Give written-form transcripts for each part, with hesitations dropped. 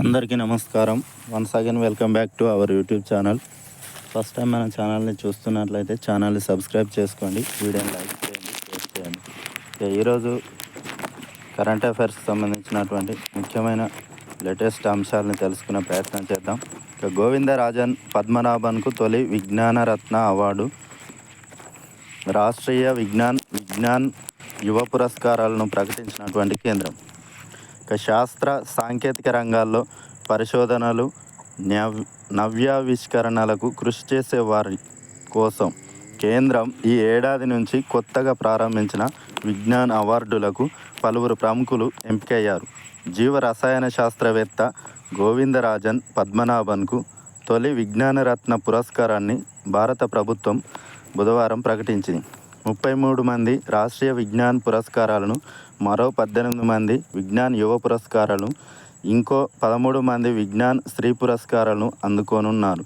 అందరికీ నమస్కారం. Once again welcome back to our YouTube channel. First time మన ఛానల్ని చూస్తున్నట్లయితే ఛానల్ని సబ్స్క్రైబ్ చేసుకోండి, వీడియోని లైక్ చేయండి, షేర్ చేయండి. ఈరోజు కరెంట్ అఫైర్స్కి సంబంధించినటువంటి ముఖ్యమైన లేటెస్ట్ అంశాలను తెలుసుకునే ప్రయత్నం చేద్దాం. గోవిందరాజన్ పద్మనాభన్కు తొలి విజ్ఞానరత్న అవార్డు, రాష్ట్రీయ విజ్ఞాన్ యువ పురస్కారాలను ప్రకటించినటువంటి కేంద్రం. శాస్త్ర సాంకేతిక రంగాల్లో పరిశోధనలు, నవ్యావిష్కరణలకు కృషి చేసే వారి కోసం కేంద్రం ఈ ఏడాది నుంచి కొత్తగా ప్రారంభించిన విజ్ఞాన్ అవార్డులకు పలువురు ప్రముఖులు ఎంపికయ్యారు. జీవ రసాయన శాస్త్రవేత్త గోవిందరాజన్ పద్మనాభన్కు తొలి విజ్ఞానరత్న పురస్కారాన్ని భారత ప్రభుత్వం బుధవారం ప్రకటించింది. 33 మంది రాష్ట్రీయ విజ్ఞాన్ పురస్కారాలను, మరో 18 మంది విజ్ఞాన్ యువ పురస్కారాలను, ఇంకో 13 మంది విజ్ఞాన్ స్త్రీ పురస్కారాలను అందుకోనున్నారు.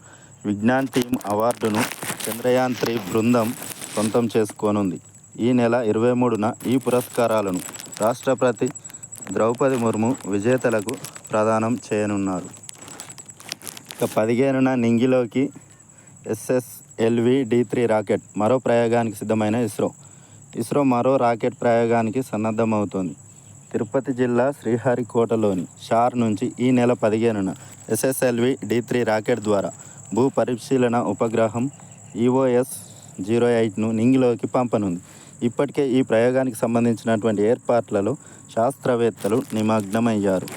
విజ్ఞాన్ టీమ్ అవార్డును చంద్రయాన్-3 బృందం సొంతం చేసుకోనుంది. ఈ నెల 23న ఈ పురస్కారాలను రాష్ట్రపతి ద్రౌపది ముర్ము విజేతలకు ప్రదానం చేయనున్నారు. 15న నింగిలోకి SSLV-D3 రాకెట్ మరో ప్రయోగానికి సిద్ధమైన ఇస్రో మరో రాకెట్ ప్రయోగానికి సన్నద్ధమవుతోంది. తిరుపతి జిల్లా శ్రీహరికోటలోని షార్ నుంచి ఈ నెల 15న SSLV-D3 రాకెట్ ద్వారా భూ పరిశీలన ఉపగ్రహం EOS-08ను నింగిలోకి పంపనుంది. ఇప్పటికే ఈ ప్రయోగానికి సంబంధించినటువంటి ఏర్పాట్లలో శాస్త్రవేత్తలు నిమగ్నమయ్యారు.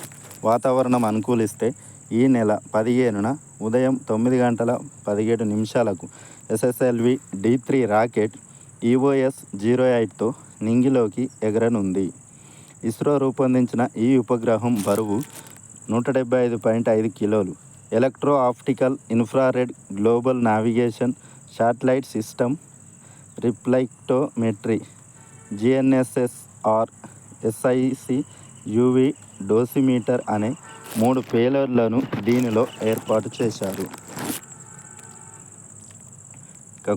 వాతావరణం అనుకూలిస్తే ఈ నెల 15న ఉదయం 9:17 SSLV-D3 రాకెట్ EOS-08తో నింగిలోకి ఎగరనుంది. ఇస్రో రూపొందించిన ఈ ఉపగ్రహం బరువు 175.5 కిలోలు. Electro optical infrared global navigation satellite system, reflectometry, GNSS-R, SIC, UV dosimeter అనే 3 పేలోడ్లను దీనిలో ఏర్పాటు చేశారు.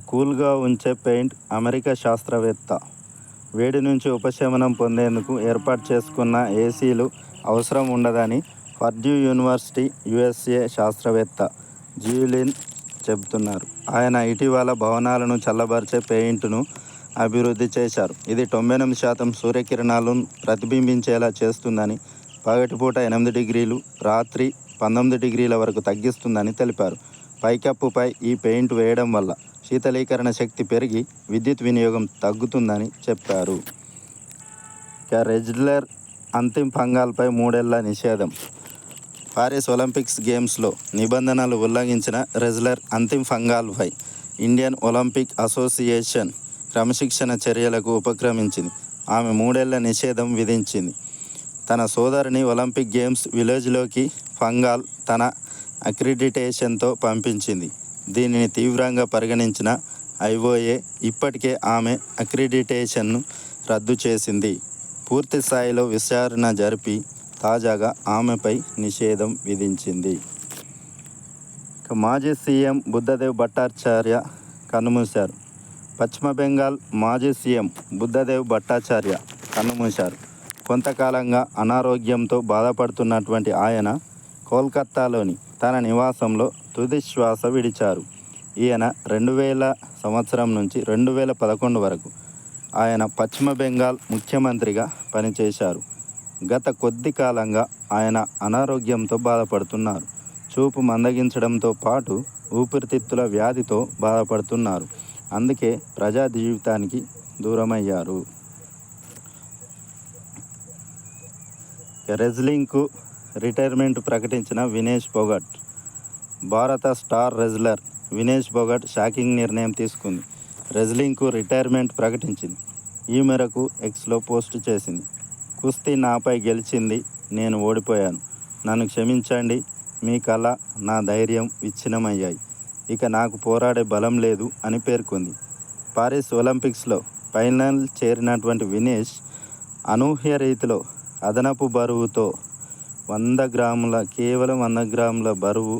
కూల్గా ఉంచే పెయింట్. అమెరికా శాస్త్రవేత్త వేడి నుంచి ఉపశమనం పొందేందుకు ఏర్పాటు చేసుకున్న ఏసీలు అవసరం ఉండదని పర్డ్యూ యూనివర్సిటీ USA శాస్త్రవేత్త జ్యూలిన్ చెబుతున్నారు. ఆయన ఇటీవల భవనాలను చల్లబరిచే పెయింట్ను అభివృద్ధి చేశారు. ఇది 98% సూర్యకిరణాలను ప్రతిబింబించేలా చేస్తుందని, పగటిపూట 8 డిగ్రీలు, రాత్రి 19 డిగ్రీల వరకు తగ్గిస్తుందని తెలిపారు. పైకప్పుపై ఈ పెయింట్ వేయడం వల్ల శీతలీకరణ శక్తి పెరిగి విద్యుత్ వినియోగం తగ్గుతుందని చెప్పారు. రెజ్లర్ అంతిమ్ పంగాల్పై 3 ఏళ్ల నిషేధం. పారిస్ ఒలింపిక్స్ గేమ్స్లో నిబంధనలు ఉల్లంఘించిన రెజ్లర్ అంతిమ్ పంగాల్పై ఇండియన్ ఒలింపిక్ అసోసియేషన్ క్రమశిక్షణ చర్యలకు ఉపక్రమించింది. ఆమె 3 ఏళ్ల నిషేధం విధించింది. తన సోదరిని ఒలింపిక్ గేమ్స్ విలేజ్లోకి పంగాల్ తన అక్రిడిటేషన్తో పంపించింది. దీనిని తీవ్రంగా పరిగణించిన IOA ఇప్పటికే ఆమె అక్రిడిటేషన్ను రద్దు చేసింది. పూర్తి స్థాయిలో విచారణ జరిపి తాజాగా ఆమెపై నిషేధం విధించింది. మాజీ సీఎం బుద్ధదేవ్ భట్టాచార్య కన్నుమూశారు. పశ్చిమ బెంగాల్ మాజీ సీఎం బుద్ధదేవ్ భట్టాచార్య కన్నుమూశారు. కొంతకాలంగా అనారోగ్యంతో బాధపడుతున్నటువంటి ఆయన కోల్కతాలోని తన నివాసంలో తుది శ్వాస విడిచారు. ఈయన 2000 నుంచి 2011 వరకు ఆయన పశ్చిమ బెంగాల్ ముఖ్యమంత్రిగా పనిచేశారు. గత కొద్ది కాలంగా ఆయన అనారోగ్యంతో బాధపడుతున్నారు. చూపు మందగించడంతో పాటు ఊపిరితిత్తుల వ్యాధితో బాధపడుతున్నారు. అందుకే ప్రజా జీవితానికి దూరమయ్యారు. రెజ్లింగ్కు రిటైర్మెంట్ ప్రకటించిన వినేష్ ఫోగట్. భారత star wrestler Vinesh Phogat shocking నిర్ణయం తీసుకుంది. రెజ్లింగ్కు రిటైర్మెంట్ ప్రకటించింది. ఈ మేరకు ఎక్స్లో పోస్ట్ చేసింది. కుస్తీ నాపై గెలిచింది, నేను ఓడిపోయాను. నన్ను క్షమించండి. మీ కళ, నా ధైర్యం విచ్ఛిన్నమయ్యాయి. ఇక నాకు పోరాడే బలం లేదు అని పేర్కొంది. పారిస్ ఒలింపిక్స్లో ఫైనల్ చేరినటువంటి వినేష్ అనూహ్య రీతిలో అదనపు బరువుతో కేవలం 100 గ్రాముల బరువు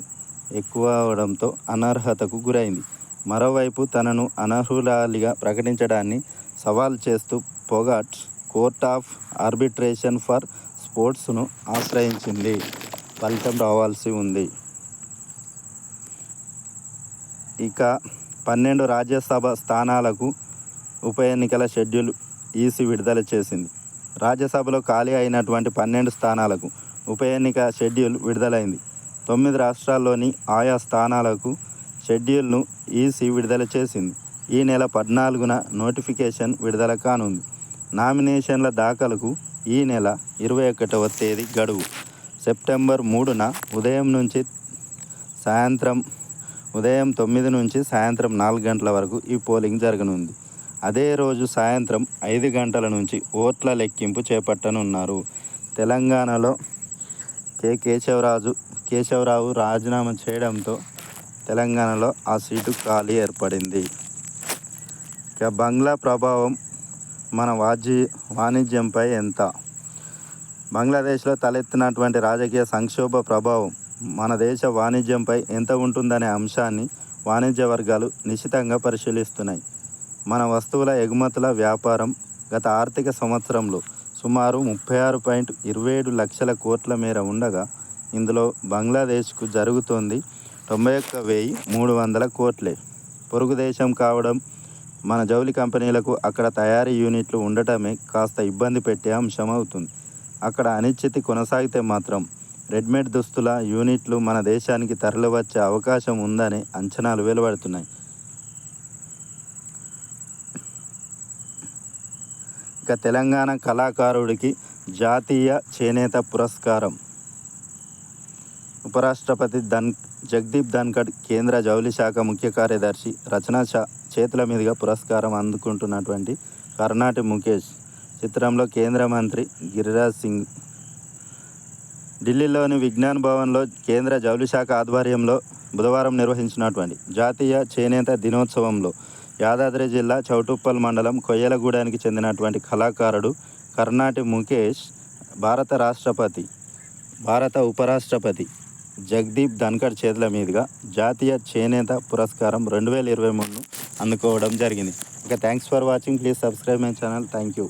ఎక్కువ అవడంతో అనర్హతకు గురైంది. మరోవైపు తనను అనర్హురాలిగా ప్రకటించడాన్ని సవాల్ చేస్తూ Phogat court of arbitration for స్పోర్ట్స్ను ఆశ్రయించింది. ఫలితం రావాల్సి ఉంది. ఇక 12 రాజ్యసభ స్థానాలకు ఉప ఎన్నికల షెడ్యూల్ ఈసీ విడుదల చేసింది. రాజ్యసభలో ఖాళీ అయినటువంటి 12 స్థానాలకు ఉప ఎన్నిక షెడ్యూల్ విడుదలైంది. 9 రాష్ట్రాల్లోని ఆయా స్థానాలకు షెడ్యూల్ను ఈసీ విడుదల చేసింది. ఈ నెల 14న నోటిఫికేషన్ విడుదల కానుంది. నామినేషన్ల దాఖలకు ఈ నెల 21వ తేదీ గడువు. సెప్టెంబర్ 3న ఉదయం 9 నుంచి సాయంత్రం 4 గంటల వరకు ఈ పోలింగ్ జరగనుంది. అదే రోజు సాయంత్రం 5 గంటల నుంచి ఓట్ల లెక్కింపు చేపట్టనున్నారు. తెలంగాణలో కేశవరావు రాజీనామా చేయడంతో తెలంగాణలో ఆ సీటు ఖాళీ ఏర్పడింది. ఇక బంగ్లా ప్రభావం మన వాణిజ్యంపై ఎంత? బంగ్లాదేశ్లో తలెత్తినటువంటి రాజకీయ సంక్షోభ ప్రభావం మన దేశ వాణిజ్యంపై ఎంత ఉంటుందనే అంశాన్ని వాణిజ్య వర్గాలు నిశితంగా పరిశీలిస్తున్నాయి. మన వస్తువుల ఎగుమతుల వ్యాపారం గత ఆర్థిక సంవత్సరంలో సుమారు 36.27 లక్షల కోట్ల మేర ఉండగా ఇందులో బంగ్లాదేశ్కు జరుగుతోంది 91,300 కోట్లే. పొరుగు దేశం కావడం, మన జౌళి కంపెనీలకు అక్కడ తయారీ యూనిట్లు ఉండటమే కాస్త ఇబ్బంది పెట్టే అంశం అవుతుంది. అక్కడ అనిశ్చితి కొనసాగితే మాత్రం రెడీమేడ్ దుస్తుల యూనిట్లు మన దేశానికి తరలివచ్చే అవకాశం ఉందనే అంచనాలు వెలువడుతున్నాయి. ఇక తెలంగాణ కళాకారుడికి జాతీయ చేనేత పురస్కారం. ఉపరాష్ట్రపతి జగదీప్ ధన్కడ్, కేంద్ర జౌళి శాఖ ముఖ్య కార్యదర్శి రచనా చేతుల మీదుగా పురస్కారం అందుకుంటున్నటువంటి కర్ణాటి ముఖేష్ చిత్రంలో కేంద్ర మంత్రి గిరిరాజ్ సింగ్ ఢిల్లీలోని విజ్ఞాన్ భవన్లో కేంద్ర జౌళి శాఖ ఆధ్వర్యంలో బుధవారం నిర్వహించినటువంటి జాతీయ చేనేత దినోత్సవంలో యాదాద్రి జిల్లా చౌటుప్పల్ మండలం కొయ్యలగూడానికి చెందినటువంటి కళాకారుడు కర్ణాటి ముఖేష్ భారత ఉపరాష్ట్రపతి జగదీప్ ధన్కడ్ చేతుల మీదుగా జాతీయ చేనేత పురస్కారం 2023 అందుకోవడం జరిగింది. ఇక thanks for watching. Please subscribe my channel. Thank you.